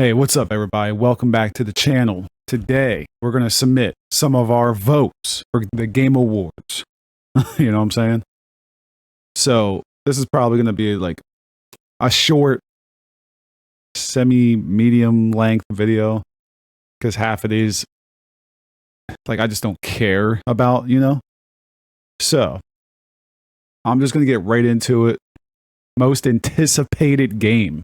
Hey, what's up, everybody? Welcome back to the channel. Today, we're going to submit some of our votes for the Game Awards. You know what I'm saying? So, this is probably going to be like a short, semi-medium length video because half of these, like, I just don't care about, you know? So, I'm just going to get right into it. Most anticipated game.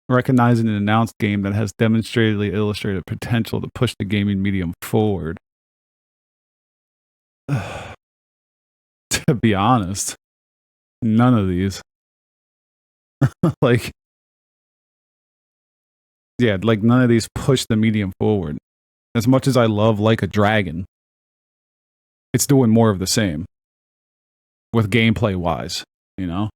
Recognizing an announced game that has demonstratedly illustrated potential to push the gaming medium forward. To be honest, none of these. Like, yeah, like none of these push the medium forward. As much as I love Like a Dragon, it's doing more of the same with gameplay wise, you know?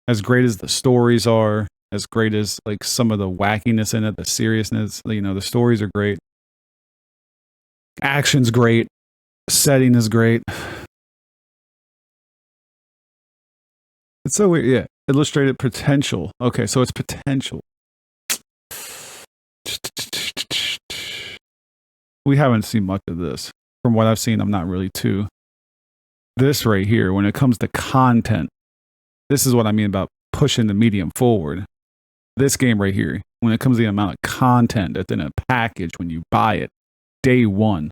As great as the stories are, as great as like some of the wackiness in it, the seriousness, you know, the stories are great. Action's great. Setting is great. It's so weird. Yeah. Illustrated potential. Okay, so it's potential. We haven't seen much of this. From what I've seen, I'm not really too. This right here, when it comes to content, this is what I mean about pushing the medium forward. This game right here, when it comes to the amount of content that's in a package when you buy it, day one.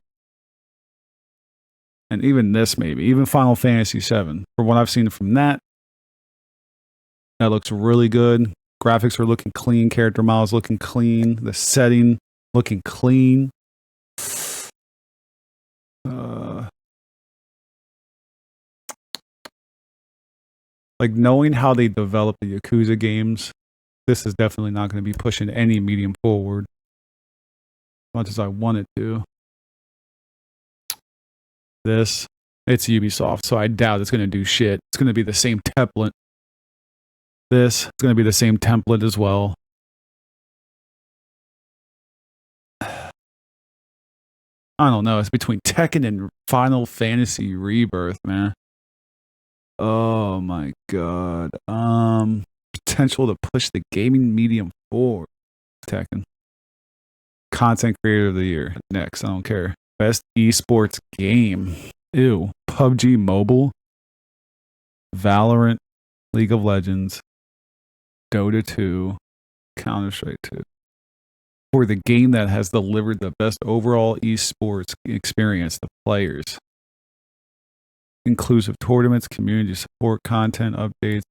And even this maybe, even Final Fantasy VII, from what I've seen from that looks really good. Graphics are looking clean, character models looking clean, the setting looking clean. Like knowing how they develop the Yakuza games, this is definitely not going to be pushing any medium forward as much as I want it to. This, it's Ubisoft, so I doubt it's going to do shit. It's going to be the same template. This, it's going to be the same template as well. I don't know. It's between Tekken and Final Fantasy Rebirth, man. Oh my god. Potential to push the gaming medium forward. Tekken. Content Creator of the Year. Next, I don't care. Best esports game. Ew. PUBG Mobile. Valorant. League of Legends. Dota 2. Counter-Strike 2. For the game that has delivered the best overall esports experience to players. Inclusive tournaments, community support, content updates.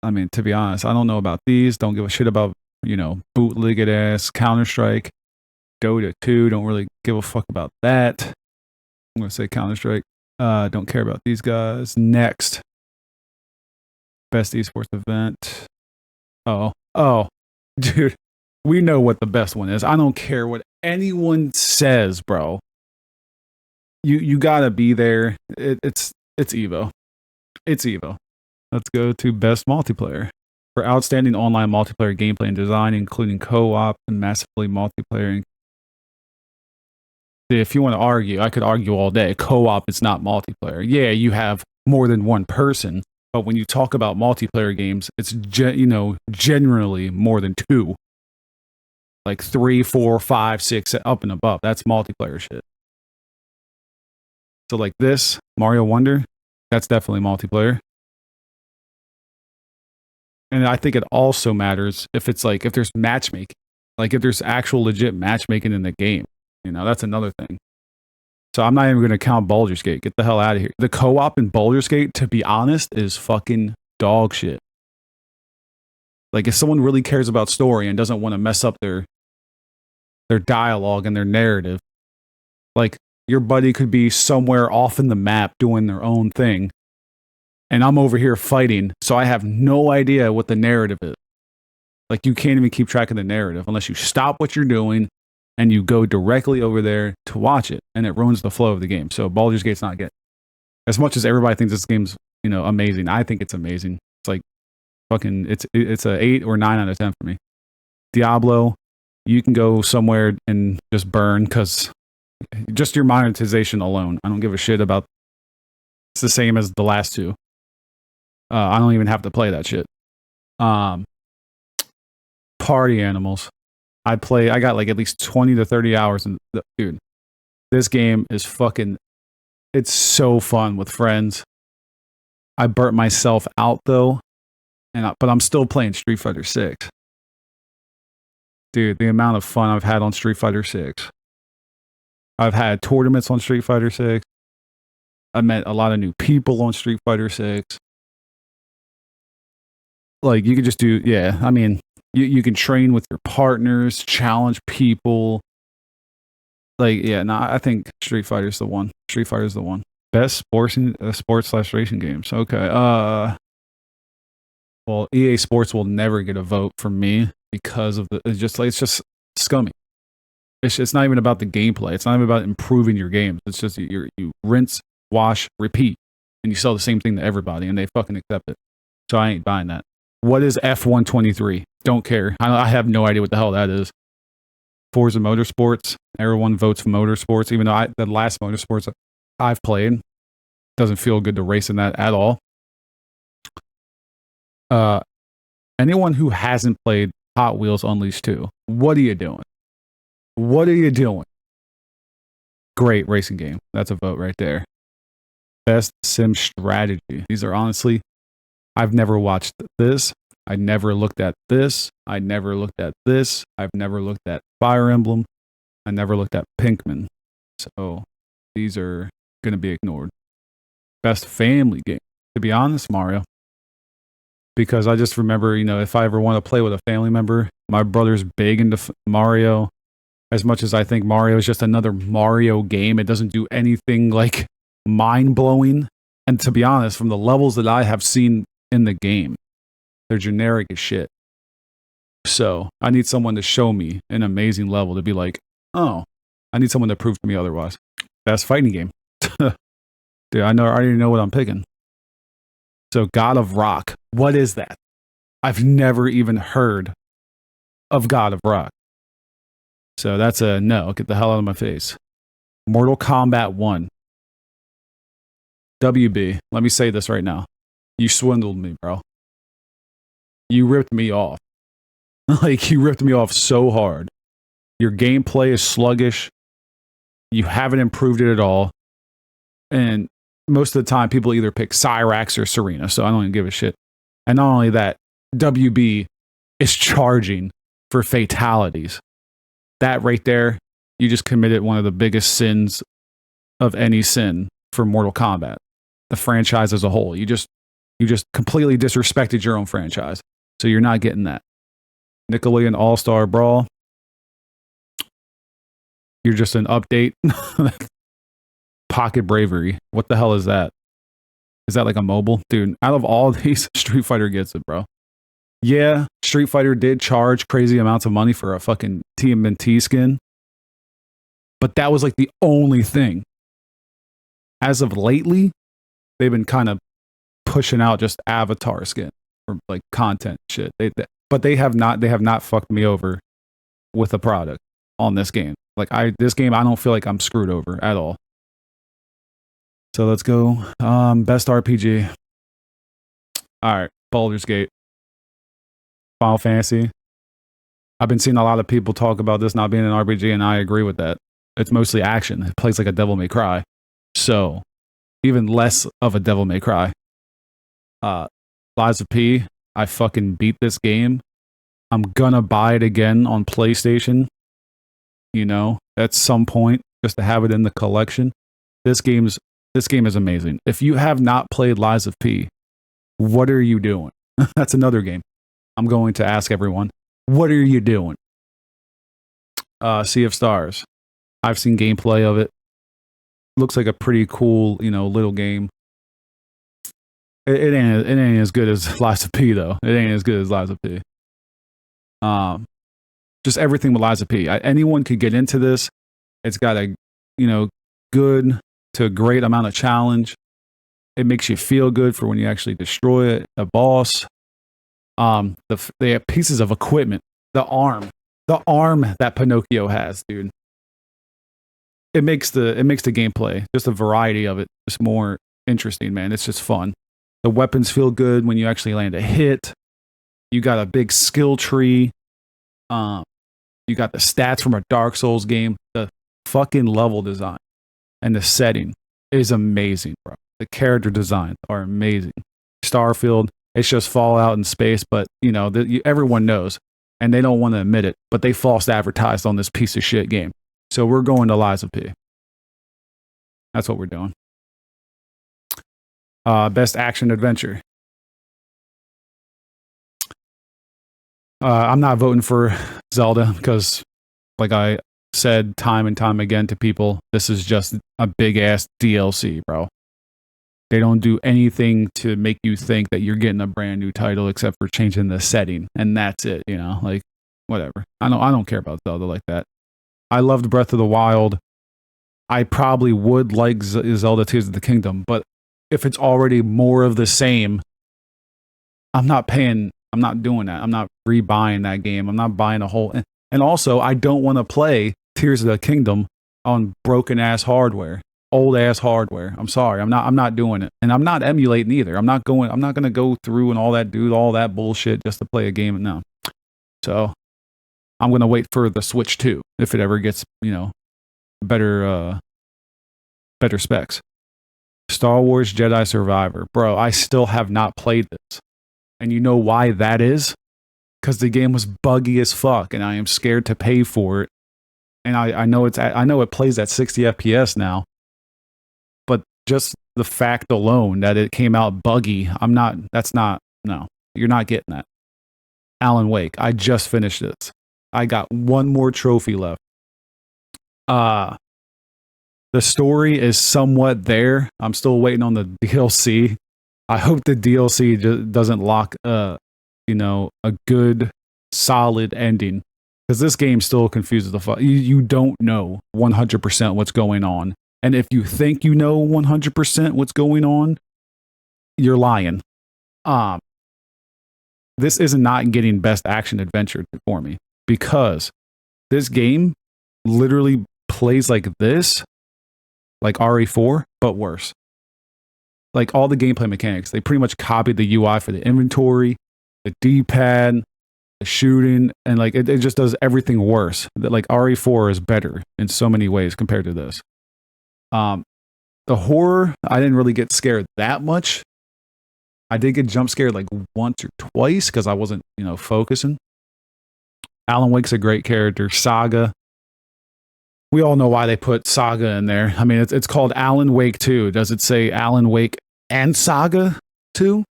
I mean, to be honest, I don't know about these. Don't give a shit about, you know, bootlegged ass Counter-Strike. Dota 2, don't really give a fuck about that. I'm going to say Counter-Strike. Don't care about these guys. Next. Best esports event. Oh, dude. We know what the best one is. I don't care what anyone says, bro. You gotta be there. It's Evo. It's Evo. Let's go to best multiplayer. For outstanding online multiplayer gameplay and design, including co-op and massively multiplayer. If you want to argue, I could argue all day. Co-op is not multiplayer. Yeah, you have more than one person, but when you talk about multiplayer games, it's generally more than two. Like 3, 4, 5, 6, up and above. That's multiplayer shit. So like this, Mario Wonder, that's definitely multiplayer. And I think it also matters if it's like, if there's matchmaking, like if there's actual legit matchmaking in the game, you know, that's another thing. So I'm not even going to count Baldur's Gate. Get the hell out of here. The co-op in Baldur's Gate, to be honest, is fucking dog shit. Like if someone really cares about story and doesn't want to mess up their dialogue and their narrative, like your buddy could be somewhere off in the map doing their own thing, and I'm over here fighting, so I have no idea what the narrative is. Like you can't even keep track of the narrative unless you stop what you're doing and you go directly over there to watch it, and it ruins the flow of the game. So Baldur's Gate's not good. As much as everybody thinks this game's, you know, amazing, I think it's amazing. It's like fucking, it's a 8 or 9 out of 10 for me. Diablo, you can go somewhere and just burn because just your monetization alone, I don't give a shit about. It's the same as the last two. I don't even have to play that shit. Um, Party Animals. I got like at least 20 to 30 hours. And dude, this game is fucking, it's so fun with friends. I burnt myself out though, but I'm still playing Street Fighter 6. Dude, the amount of fun I've had on Street Fighter 6. I've had tournaments on Street Fighter 6. I met a lot of new people on Street Fighter 6. Like, you could just do, yeah, I mean, you can train with your partners, challenge people. Like, yeah, no, I think Street Fighter's the one. Street Fighter's the one. Best sports/racing games. Okay. Well, EA Sports will never get a vote from me because of it's just scummy. It's not even about the gameplay. It's not even about improving your games. It's just you rinse, wash, repeat, and you sell the same thing to everybody, and they fucking accept it. So I ain't buying that. What is F123? Don't care. I have no idea what the hell that is. Forza Motorsports. Everyone votes for Motorsports, even though the last Motorsports I've played doesn't feel good to race in that at all. Anyone who hasn't played Hot Wheels Unleashed 2, what are you doing? What are you doing? Great racing game. That's a vote right there. Best sim strategy. These are honestly, I've never watched this. I never looked at this. I never looked at this. I've never looked at Fire Emblem. I never looked at Pinkman. So these are going to be ignored. Best family game. To be honest, Mario. Because I just remember, if I ever want to play with a family member, my brother's big into Mario. As much as I think Mario is just another Mario game, it doesn't do anything like mind-blowing. And to be honest, from the levels that I have seen in the game, they're generic as shit. So I need someone to show me an amazing level to be like, oh, I need someone to prove to me otherwise. Best fighting game. Dude, I already know what I'm picking. So God of Rock. What is that? I've never even heard of God of Rock. So that's a no. Get the hell out of my face. Mortal Kombat 1. WB. Let me say this right now. You swindled me, bro. You ripped me off. Like, you ripped me off so hard. Your gameplay is sluggish. You haven't improved it at all. And most of the time, people either pick Cyrax or Serena, so I don't even give a shit. And not only that, WB is charging for fatalities. That right there, you just committed one of the biggest sins of any sin for Mortal Kombat. The franchise as a whole. You just completely disrespected your own franchise. So you're not getting that. Nickelodeon All-Star Brawl. You're just an update. Pocket Bravery. What the hell is that? Is that like a mobile? Dude, out of all these, Street Fighter gets it, bro. Yeah, Street Fighter did charge crazy amounts of money for a fucking TMNT skin. But that was like the only thing. As of lately, they've been kind of pushing out just avatar skin or like content shit. But they have not fucked me over with a product on this game. Like this game, I don't feel like I'm screwed over at all. So let's go. Best RPG. All right, Baldur's Gate. Final Fantasy. I've been seeing a lot of people talk about this not being an RPG, and I agree with that. It's mostly action. It plays like a Devil May Cry. So, even less of a Devil May Cry. Lies of P. I fucking beat this game. I'm gonna buy it again on PlayStation. At some point, just to have it in the collection. This game is amazing. If you have not played Lies of P, what are you doing? That's another game. I'm going to ask everyone, what are you doing? Sea of Stars. I've seen gameplay of it. Looks like a pretty cool, little game. It ain't as good as Lies of P though. It ain't as good as Lies of P. Just everything with Lies of P. Anyone could get into this. It's got a, good to a great amount of challenge. It makes you feel good for when you actually destroy a boss. They have pieces of equipment. The arm that Pinocchio has, dude. It makes the gameplay, just a variety of it, just more interesting, man. It's just fun. The weapons feel good when you actually land a hit. You got a big skill tree. You got the stats from a Dark Souls game. The fucking level design and the setting is amazing, bro. The character designs are amazing. Starfield, it's just Fallout in space, but you know, everyone knows, and they don't want to admit it, but they false advertised on this piece of shit game. So we're going to Lies of P. That's what we're doing. Best action adventure. I'm not voting for Zelda because, like I said time and time again to people, this is just a big ass DLC, bro. They don't do anything to make you think that you're getting a brand new title except for changing the setting, and that's it. You know, like whatever. I don't care about Zelda like that. I loved Breath of the Wild. I probably would like Zelda Tears of the Kingdom, but if it's already more of the same, I'm not paying. I'm not doing that. I'm not rebuying that game. I'm not buying a whole. And also, I don't want to play Tears of the Kingdom on broken ass hardware, old ass hardware. I'm sorry. I'm not doing it, and I'm not emulating either. I'm not going to go through and all that bullshit just to play a game. No. So I'm going to wait for the Switch 2 if it ever gets, you know, better specs. Star Wars Jedi Survivor. Bro, I still have not played this. And you know why that is? Because the game was buggy as fuck, and I am scared to pay for it. And I know it plays at 60 FPS now, but just the fact alone that it came out buggy, no, you're not getting that. Alan Wake, I just finished this. I got one more trophy left. The story is somewhat there. I'm still waiting on the DLC. I hope the DLC doesn't lock, a good, solid ending. Because this game still confuses the fuck. You don't know 100% what's going on. And if you think you know 100% what's going on, you're lying. This is not getting best action adventure for me. Because this game literally plays like this, like RE4, but worse. Like all the gameplay mechanics, they pretty much copied the UI for the inventory, the D-pad, the shooting, and like it just does everything worse. Like RE4 is better in so many ways compared to this. The horror, I didn't really get scared that much. I did get jump scared like once or twice because I wasn't, focusing. Alan Wake's a great character. Saga. We all know why they put Saga in there. I mean, it's called Alan Wake 2. Does it say Alan Wake and Saga 2?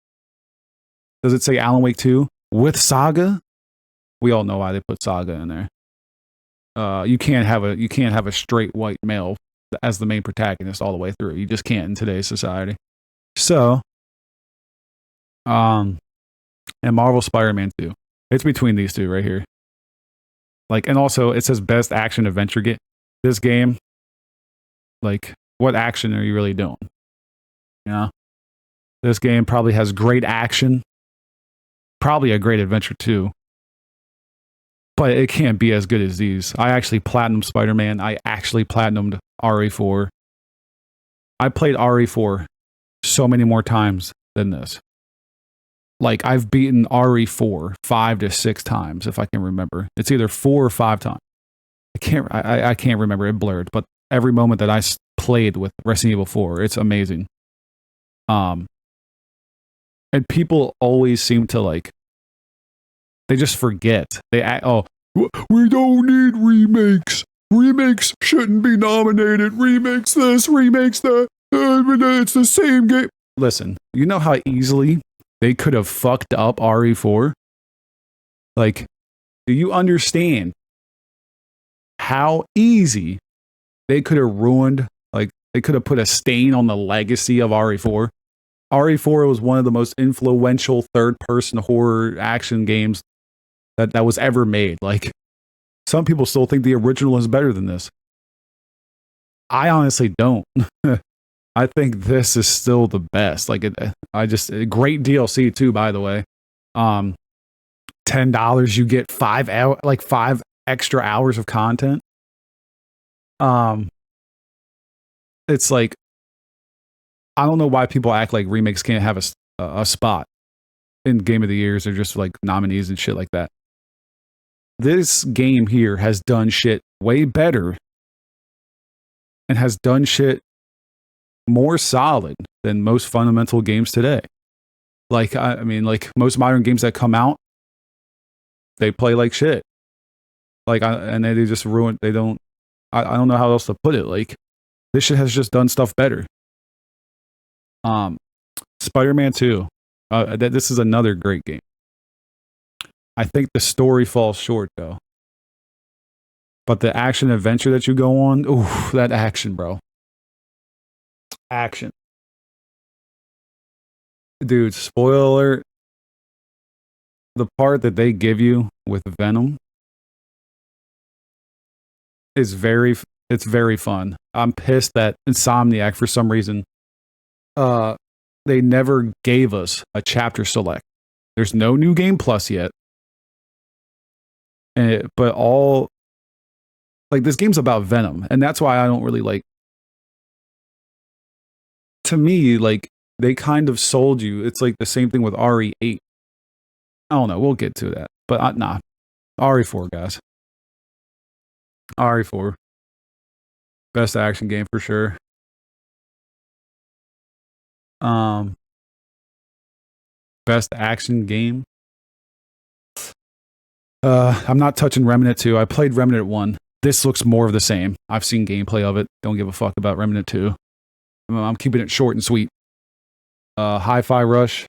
Does it say Alan Wake 2 with Saga? We all know why they put Saga in there. You can't have a straight white male as the main protagonist all the way through. You just can't in today's society. So, and Marvel Spider-Man 2. It's between these two right here. Like, and also it says best action adventure game. This game, like, what action are you really doing? This game probably has great action, probably a great adventure too, but it can't be as good as these. I actually platinumed Spider-Man. I actually platinumed RE4. I played RE4 so many more times than this. Like, I've beaten RE4 5 to 6 times, if I can remember. It's either 4 or 5 times. I can't remember. It blurred, but every moment that I played with Resident Evil 4, it's amazing. And people always seem to they just forget. We don't need remakes. Remakes shouldn't be nominated. Remakes this, remakes that. It's the same game. Listen, you know how easily they could have fucked up RE4? Like, do you understand how easy they could have ruined, they could have put a stain on the legacy of RE4? RE4 was one of the most influential third-person horror action games that was ever made. Like, some people still think the original is better than this. I honestly don't. I think this is still the best. Like, great DLC too, by the way. $10, you get 5 extra hours of content. It's like, I don't know why people act like remakes can't have a spot. in Game of the Years or just like nominees and shit like that. This game here has done shit way better and has done shit more solid than most fundamental games today. Like, I mean, like most modern games that come out, they play like shit. Like, and they just ruin. They don't. I don't know how else to put it. Like, this shit has just done stuff better. Spider-Man 2. This is another great game. I think the story falls short though. But the action adventure that you go on, ooh, that action, bro. Action. Dude, spoiler alert. The part that they give you with Venom is it's very fun. I'm pissed that Insomniac, for some reason, they never gave us a chapter select. There's no new game plus yet. But all, like, this game's about Venom, and that's why I don't really like. To me, like, they kind of sold you. It's like the same thing with RE8. I don't know. We'll get to that, but nah. RE4, guys. RE4. Best action game for sure. Best action game. I'm not touching Remnant 2. I played Remnant 1. This looks more of the same. I've seen gameplay of it. Don't give a fuck about Remnant 2. I'm keeping it short and sweet. Hi-Fi Rush.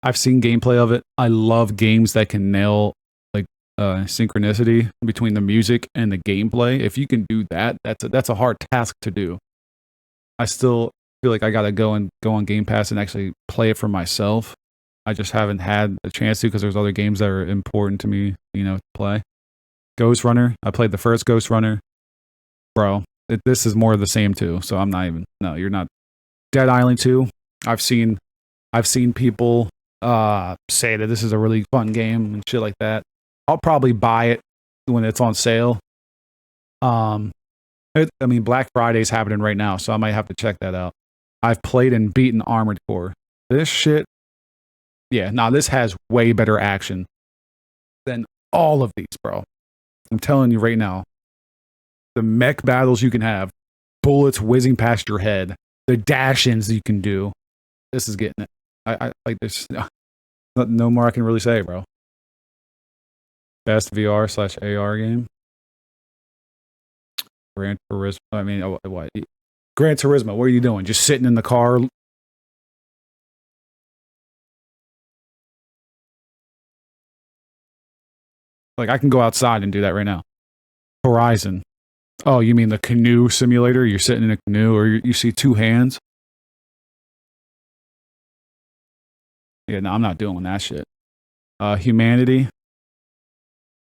I've seen gameplay of it. I love games that can nail like synchronicity between the music and the gameplay. If you can do that, that's a hard task to do. I still feel like I gotta go on Game Pass and actually play it for myself. I just haven't had a chance to because there's other games that are important to me, to play. Ghost Runner. I played the first Ghost Runner. Bro, this is more of the same too. So I'm not even. No, you're not. Dead Island 2. I've seen people say that this is a really fun game and shit like that. I'll probably buy it when it's on sale. Black Friday's happening right now, so I might have to check that out. I've played and beaten Armored Core. This shit, this has way better action than all of these, bro. I'm telling you right now. The mech battles you can have, bullets whizzing past your head, the dash-ins you can do. This is getting it. I like this. No more I can really say, bro. Best VR/AR game. Gran Turismo. I mean, what? Gran Turismo. What are you doing? Just sitting in the car? Like, I can go outside and do that right now. Horizon. Oh, you mean the canoe simulator? You're sitting in a canoe, or you see two hands? Yeah, no, I'm not doing that shit. Humanity.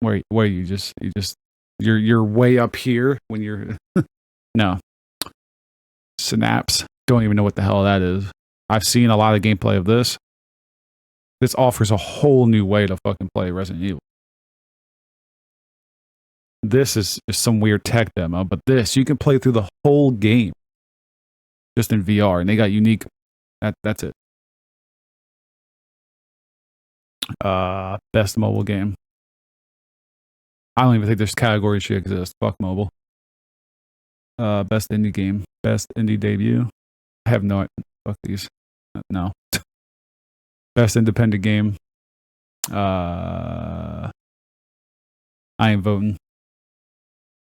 Where you're way up here when you're no. Synapse. Don't even know what the hell that is. I've seen a lot of gameplay of this. This offers a whole new way to fucking play Resident Evil. This is just some weird tech demo, but this, you can play through the whole game just in VR, and they got unique. That's it. Best mobile game. I don't even think this category should exist. Fuck mobile. Best indie game. Best indie debut. I have no idea. Fuck these. No. Best independent game. I ain't voting.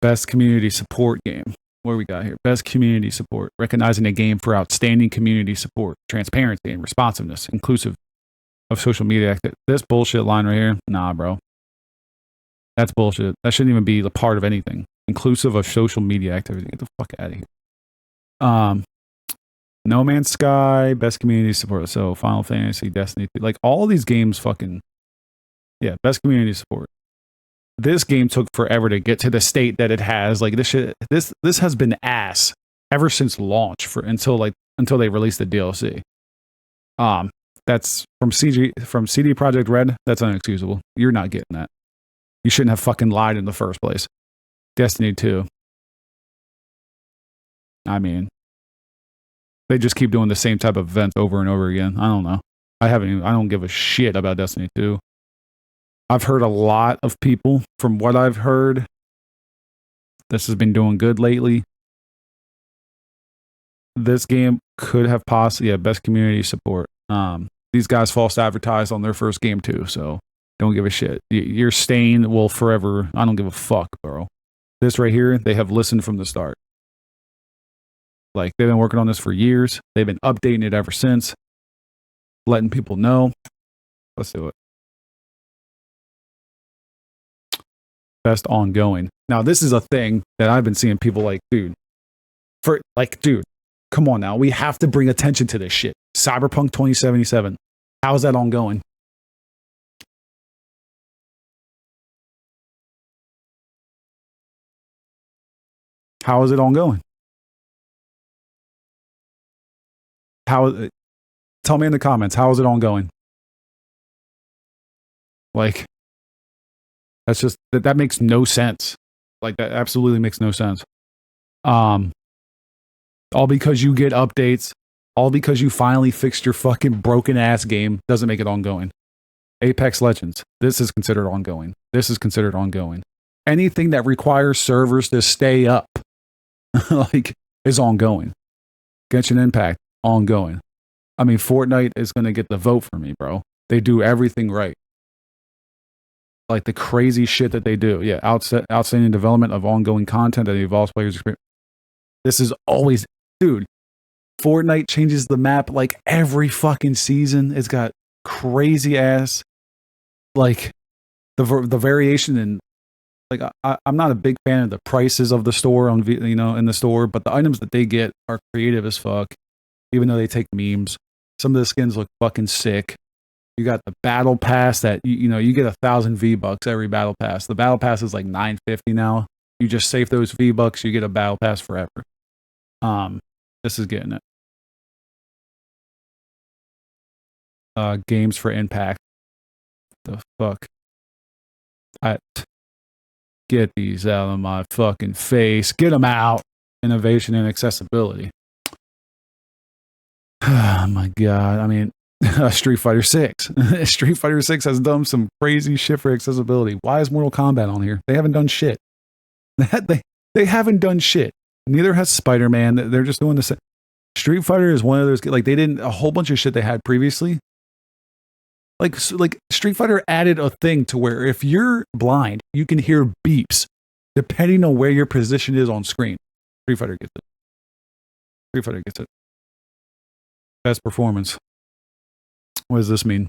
Best community support game. What do we got here? Best community support. Recognizing a game for outstanding community support, transparency, and responsiveness, inclusive of social media activity. This bullshit line right here. Nah, bro. That's bullshit. That shouldn't even be a part of anything. Inclusive of social media activity. Get the fuck out of here. No Man's Sky, best community support. So Final Fantasy, Destiny, like all these games fucking, best community support. This game took forever to get to the state that it has. Like this shit, this has been ass ever since launch until they released the DLC. That's from CD Projekt Red. That's unexcusable. You're not getting that. You shouldn't have fucking lied in the first place. Destiny 2. I mean, they just keep doing the same type of events over and over again. I don't know. I don't give a shit about Destiny 2. I've heard a lot of people, from what I've heard, this has been doing good lately. This game could have possibly best community support. These guys false advertised on their first game too, so don't give a shit. Your stain will forever. I don't give a fuck, bro. This right here, they have listened from the start. Like, they've been working on this for years. They've been updating it ever since, letting people know. Let's do it. Best ongoing. Now, this is a thing that I've been seeing people like, dude, come on now. We have to bring attention to this shit. Cyberpunk 2077. How's that ongoing? How is it ongoing? Tell me in the comments, how is it ongoing? Like, that's just, that makes no sense. Like, that absolutely makes no sense. All because you get updates, all because you finally fixed your fucking broken ass game doesn't make it ongoing. Apex Legends, this is considered ongoing. This is considered ongoing. Anything that requires servers to stay up, like, is ongoing. Genshin Impact, ongoing. I mean, Fortnite is going to get the vote for me, bro. They do everything right. Like, the crazy shit that they do. Yeah, outstanding development of ongoing content that evolves players' experience. This is always, dude, Fortnite changes the map like every fucking season. It's got crazy ass, like, the variation in, like, I'm not a big fan of the prices of the store in the store, but the items that they get are creative as fuck, even though they take memes. Some of the skins look fucking sick. You got the battle pass that you get 1,000 V-Bucks every battle pass. The battle pass is like $9.50 now. You just save those V-Bucks, you get a battle pass forever. This is getting it. Games for Impact. The fuck? Get these out of my fucking face. Get them out. Innovation and accessibility. Oh my god. I mean, Street Fighter 6. Street Fighter 6 has done some crazy shit for accessibility. Why is Mortal Kombat on here? They haven't done shit. They haven't done shit. Neither has Spider-Man. They're just doing the same. Street Fighter is one of those, like, they didn't, a whole bunch of shit they had previously. Like Street Fighter added a thing to where if you're blind, you can hear beeps depending on where your position is on screen. Street Fighter gets it. Street Fighter gets it. Best performance. What does this mean?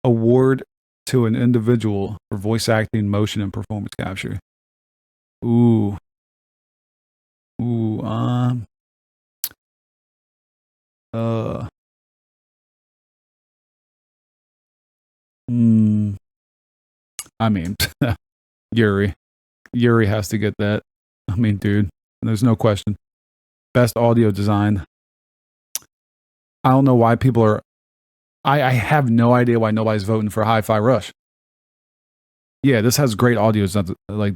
Award to an individual for voice acting, motion, and performance capture. Ooh. I mean, Yuri. Yuri has to get that. I mean, dude, there's no question. Best audio design. I don't know why people are. I have no idea why nobody's voting for Hi-Fi Rush. Yeah, this has great audio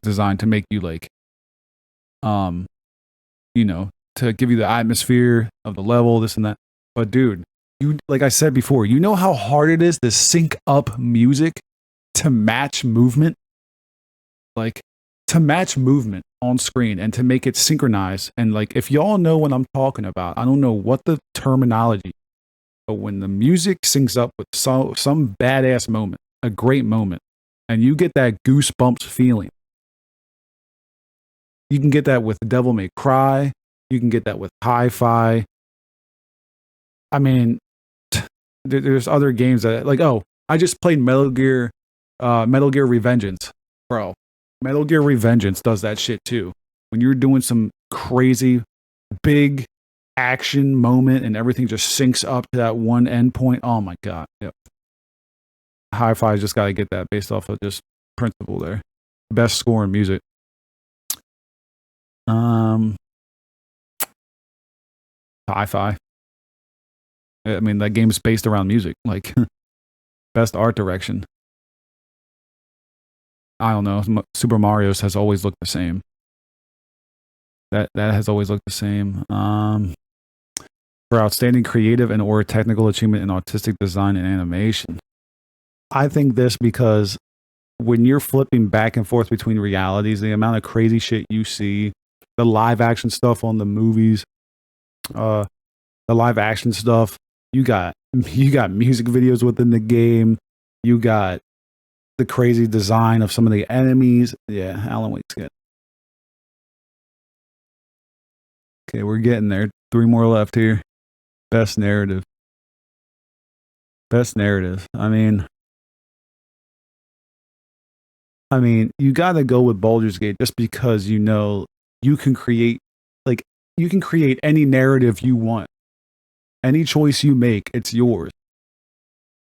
design to make you like, to give you the atmosphere of the level, this and that. But dude, like I said before, you know how hard it is to sync up music to match movement? Like, to match movement on screen and to make it synchronize. And like, if y'all know what I'm talking about, I don't know what the terminology, but when the music syncs up with some badass moment, a great moment, and you get that goosebumps feeling. You can get that with Devil May Cry. You can get that with Hi-Fi. I mean, there's other games that, like, I just played Metal Gear Revengeance, bro. Metal Gear Revengeance does that shit too. When you're doing some crazy big action moment and everything just syncs up to that one endpoint. Oh my god. Yep. Hi-Fi just got to get that based off of just principle there. Best score in music. Hi-Fi. I mean, that game is based around music. Like, best art direction. I don't know. Super Mario's has always looked the same. That has always looked the same. for outstanding creative and or technical achievement in artistic design and animation. I think this because when you're flipping back and forth between realities, the amount of crazy shit you see, the live action stuff on the movies, the live action stuff, you got music videos within the game, you got the crazy design of some of the enemies. Yeah, Alan Wake's good. Okay, we're getting there. 3 more left here. Best narrative. I mean, you got to go with Baldur's Gate just because you know you can create any narrative you want. Any choice you make, it's yours.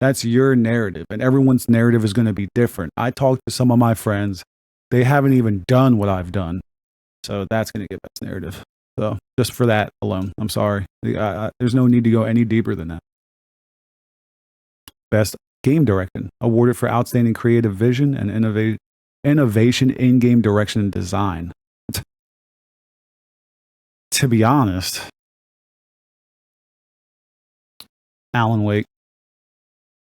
That's your narrative, and everyone's narrative is going to be different. I talked to some of my friends. They haven't even done what I've done. So that's going to get best narrative. So just for that alone, I'm sorry. There's no need to go any deeper than that. Best game direction, awarded for outstanding creative vision and innovation in game direction and design. To be honest, Alan Wake.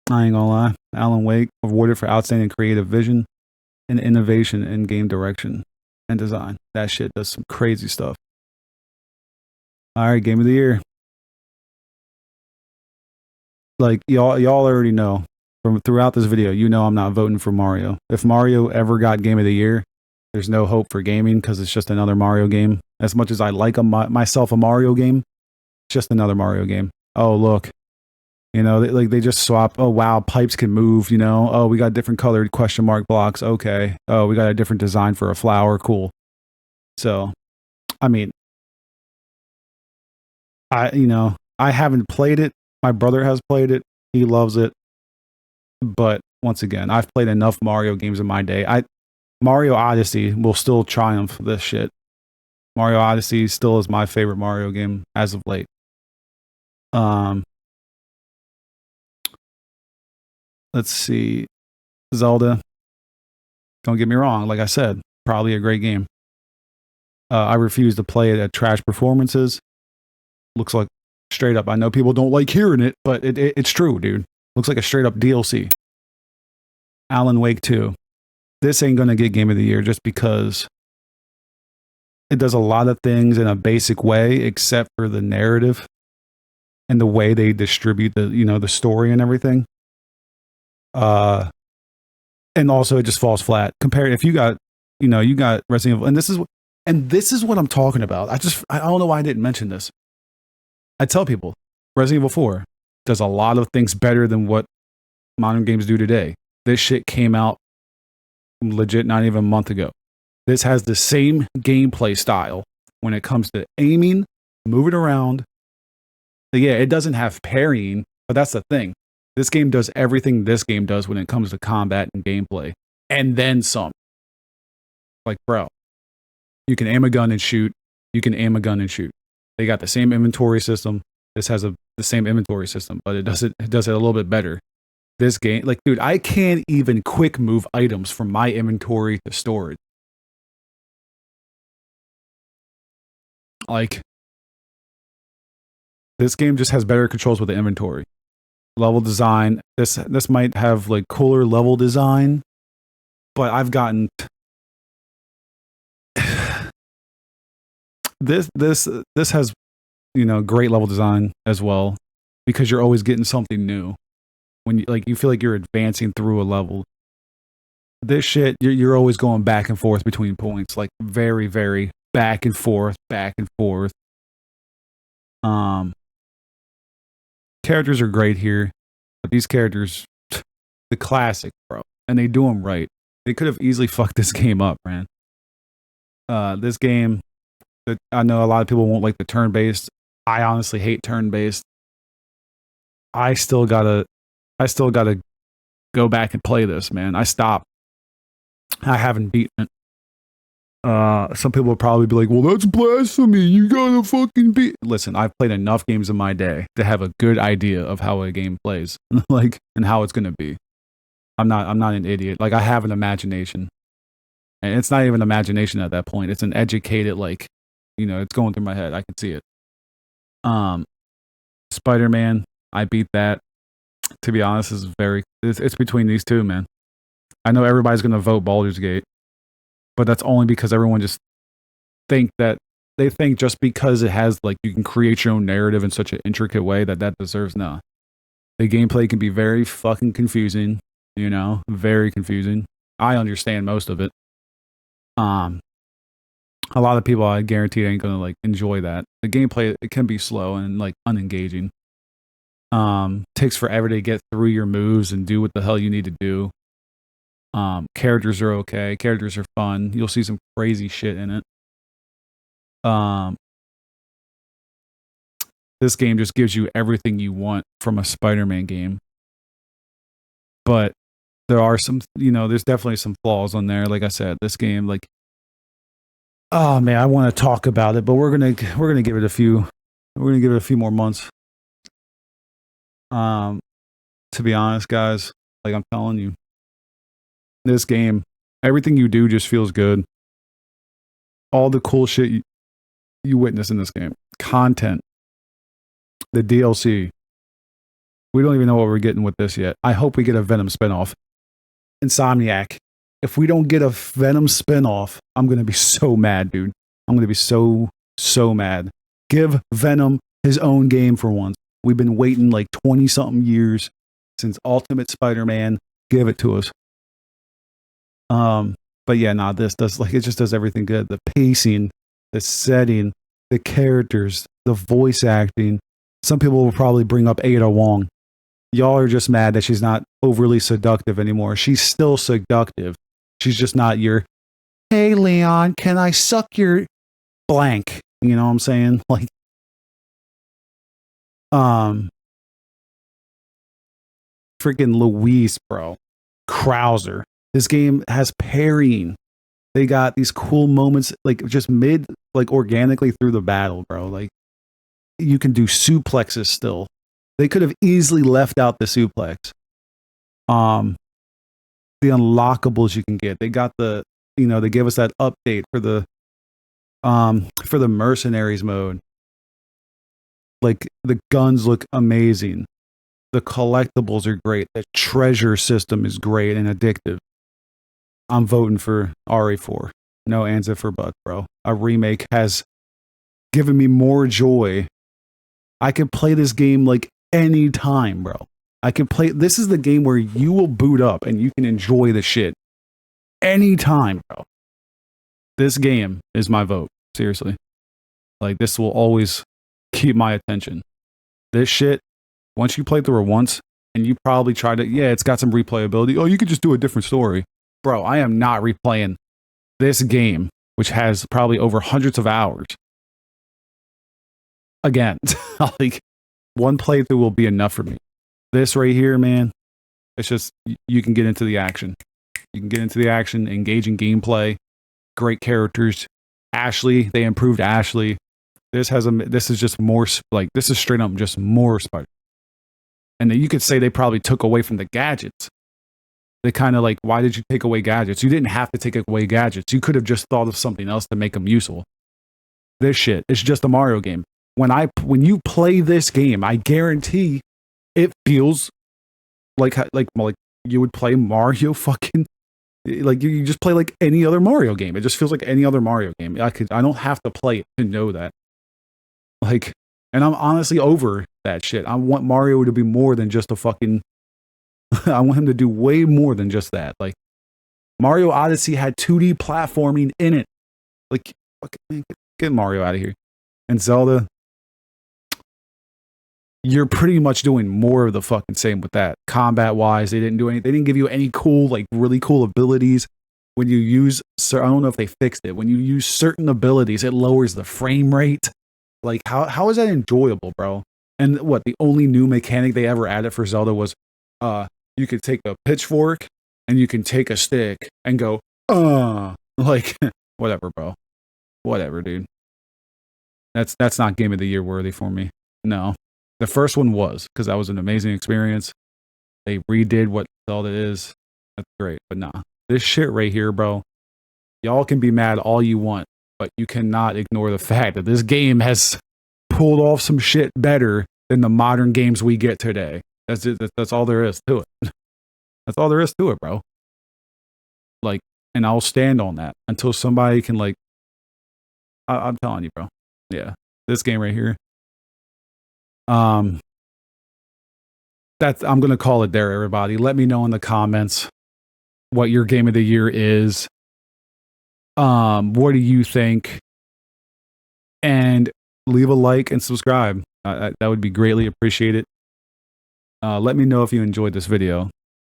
I ain't gonna lie. Alan Wake, awarded for outstanding creative vision and innovation in game direction and design. That shit does some crazy stuff. All right, game of the year. Like y'all already know from throughout this video, you know I'm not voting for Mario. If Mario ever got game of the year, there's no hope for gaming because it's just another Mario game. As much as I like myself a Mario game, it's just another Mario game. Oh, look. You know, they just swap. Oh, wow, pipes can move, you know. Oh, we got different colored question mark blocks. Okay. Oh, we got a different design for a flower. Cool. So, I mean, I haven't played it. My brother has played it. He loves it. But once again, I've played enough Mario games in my day. Mario Odyssey will still triumph this shit. Mario Odyssey still is my favorite Mario game as of late. Let's see. Zelda. Don't get me wrong. Like I said, probably a great game. I refuse to play it at trash performances. Looks like straight up. I know people don't like hearing it, but it's true, dude. Looks like a straight up DLC. Alan Wake 2. This ain't going to get Game of the Year just because it does a lot of things in a basic way, except for the narrative and the way they distribute the story and everything. And also it just falls flat. Compared if you got Resident Evil, and this is what I'm talking about. I don't know why I didn't mention this. I tell people Resident Evil 4 does a lot of things better than what modern games do today. This shit came out legit not even a month ago. This has the same gameplay style when it comes to aiming, moving around. Yeah, it doesn't have parrying, but that's the thing. This game does everything this game does when it comes to combat and gameplay. And then some. Like, bro, you can aim a gun and shoot. You can aim a gun and shoot. They got the same inventory system. This has the same inventory system, but it does it a little bit better. This game, like, dude, I can't even quick move items from my inventory to storage. Like, this game just has better controls with the inventory. Level design. This might have like cooler level design, but I've gotten this has great level design as well, because you're always getting something new when you feel like you're advancing through a level. This shit, you're always going back and forth between points, like very, very back and forth. Characters are great here, but these characters, the classic, bro, and they do them right. They could have easily fucked this game up, man. This game, I know a lot of people won't like the turn-based. I honestly hate turn-based. I still gotta go back and play this, man. I stopped. I haven't beaten it. Some people will probably be like, well, that's blasphemy. You gotta fucking beat. Listen, I've played enough games in my day to have a good idea of how a game plays, and how it's gonna be. I'm not an idiot. Like, I have an imagination. And it's not even imagination at that point. It's an educated, it's going through my head. I can see it. Spider-Man, I beat that. To be honest, it's between these two, man. I know everybody's gonna vote Baldur's Gate, but that's only because everyone just think that they think just because it has like you can create your own narrative in such an intricate way that deserves no. The gameplay can be very fucking confusing, very confusing. I understand most of it. A lot of people I guarantee ain't gonna like enjoy that. The gameplay it can be slow and like unengaging. Takes forever to get through your moves and do what the hell you need to do. Characters are okay. Characters are fun. You'll see some crazy shit in it. This game just gives you everything you want from a Spider-Man game. But there are some, there's definitely some flaws on there. Like I said, this game, like, oh man, I want to talk about it, but we're gonna give it a few more months. To be honest, guys, like I'm telling you, this game, everything you do just feels good. All the cool shit you witness in this game, content, the DLC. We don't even know what we're getting with this yet. I hope we get a Venom spinoff. Insomniac. If we don't get a Venom spinoff, I'm going to be so mad, dude. I'm going to be so mad. Give Venom his own game for once. We've been waiting like 20-something years since Ultimate Spider-Man. Give it to us. But yeah, this does it just does everything good. The pacing, the setting, the characters, the voice acting. Some people will probably bring up Ada Wong. Y'all are just mad that she's not overly seductive anymore. She's still seductive. She's just not your, hey, Leon, can I suck your blank? You know what I'm saying? Like, freaking Luis, bro. Krauser. This game has parrying. They got these cool moments, like just organically through the battle, bro. Like, you can do suplexes still. They could have easily left out the suplex. The unlockables you can get. They got they gave us that update for the mercenaries mode. Like the guns look amazing. The collectibles are great. The treasure system is great and addictive. I'm voting for RE4. No answer for butt, bro. A remake has given me more joy. I could play this game like any time, bro. I can play. This is the game where you will boot up and you can enjoy the shit anytime, bro. This game is my vote. Seriously. Like, this will always keep my attention. This shit, once you play through it once and you probably try to, it's got some replayability. Oh, you could just do a different story. Bro, I am not replaying this game, which has probably over hundreds of hours. Again, like, one playthrough will be enough for me. This right here, man, it's just, you can get into the action. You can get into the action, engaging gameplay, great characters. Ashley, they improved Ashley. This is just more, like, this is straight up just more Spider. And then you could say they probably took away from the gadgets. They kind of like, why did you take away gadgets? You didn't have to take away gadgets. You could have just thought of something else to make them useful. This shit, it's just a Mario game. When you play this game, I guarantee it feels like you would play Mario fucking, like you just play like any other Mario game. It just feels like any other Mario game. I don't have to play it to know that. Like, and I'm honestly over that shit. I want Mario to be more than just a fucking, I want him to do way more than just that. Like, Mario Odyssey had 2D platforming in it. Like, fucking man, get Mario out of here. And Zelda, you're pretty much doing more of the fucking same with that. Combat wise, they didn't give you any cool, like really cool abilities. When you use, I don't know if they fixed it. When you use certain abilities, it lowers the frame rate. Like, how is that enjoyable, bro? And what, the only new mechanic they ever added for Zelda was, you could take a pitchfork and you can take a stick and go, like, whatever, bro. Whatever, dude. That's not Game of the Year worthy for me. No. The first one was, because that was an amazing experience. They redid what Zelda is. That's great. But nah. This shit right here, bro. Y'all can be mad all you want, but you cannot ignore the fact that this game has pulled off some shit better than the modern games we get today. That's it. That's all there is to it. That's all there is to it, bro. Like, and I'll stand on that until somebody can like. I'm telling you, bro. Yeah, this game right here. That's I'm gonna call it there, everybody. Let me know in the comments what your game of the year is. What do you think? And leave a like and subscribe. That would be greatly appreciated. Let me know if you enjoyed this video,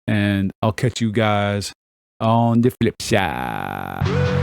and I'll catch you guys on the flip side.